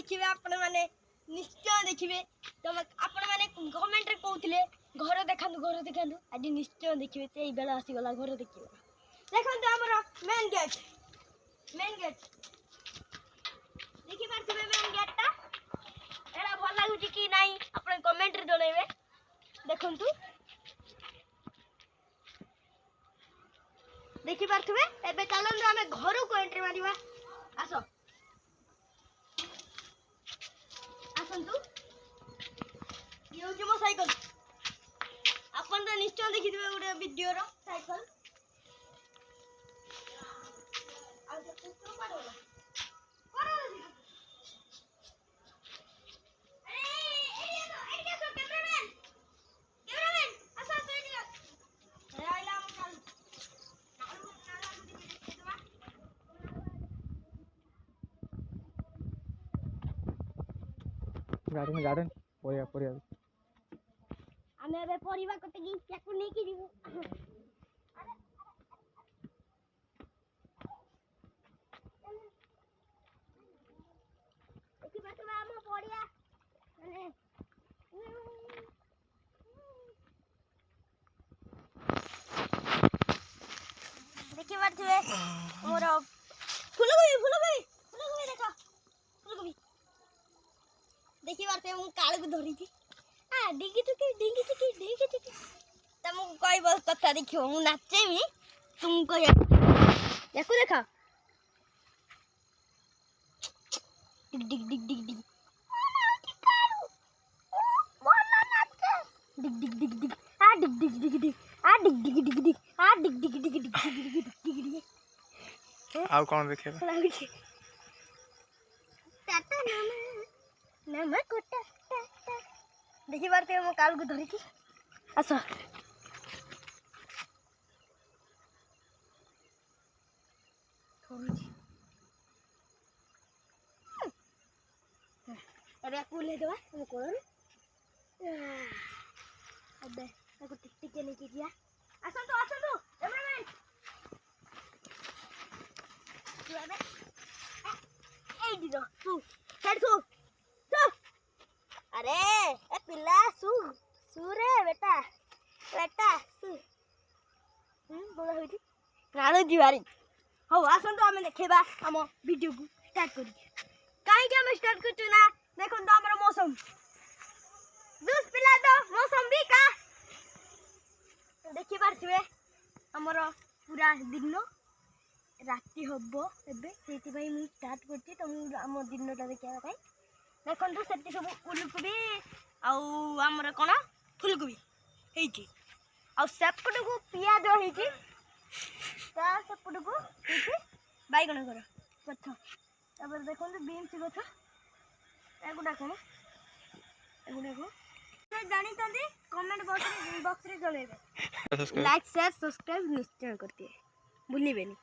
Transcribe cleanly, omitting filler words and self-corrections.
देखिए आपण माने निश्चय देखिए तो आपण माने कमेंट रे कहउथिले घर देखांदु आज निश्चय देखिए से बेला आसी गला घर देखिए देखंतु हमर मेन गेट देखि पारथिबे मेन गेट ता एला भल लागुची कि नाही आपण कमेंट रे जणाइबे देखंतु देखि पारथिबे एबे चलंतु हमें घर को एंट्री मारिबा आसो आसंतु ये होची मो साइकिल अपन तो निश्चय देखि दिबे गुडे वीडियो रो साइकिल आ जे पुत्र पाडोला गार्डन परिया आमे बे परिवा कते की याकु नै की दिबो देखि बात हम परिया माने देखि बात मोर फूलगोभी देखो फूलगोभी देखि बारते मु काल को धरी थी आ डिंगी तो तम कोई बहुत कथा देखियो मु नाचेमी तुमको याकु देखा डिग आ डिग आ डिग आउ कोन देखेबा टाटा नामा कोटा देखि बारते मो काल को धरी थी आसो अरे कुले दवा हम कोन अबे ताको टिक नहीं किया आसो कैमरामैन तू अबे ए दिदो तू हेड तू अरे ए पिल्ला सु रे बेटा सु बोला होई राणो दिवारी हो आसन तो हमें देखेबा हम वीडियो को स्टार्ट करी काहे के हम स्टार्ट करछु ना देखो तो हमर मौसम दूस पिला तो मौसम भी का देखि पारथिबे हमर पूरा दिन राती हबो एबे सेति भाई मु स्टार्ट करछि तो मु हम दिनटा देखिया भाई देखंतु सेति सब फूलकोबी आउ हमर कोन फूलकोबी हेची आउ सेपट को पियाज हेची ता सेपट को हेची बैगन कर गछ तब देखंतु बीन्स गछ एगुडा कोन जानी तंदी कमेंट बॉक्स रे जणेबे लाइक शेयर सब्सक्राइब निश्चय करते भूलिबेनी।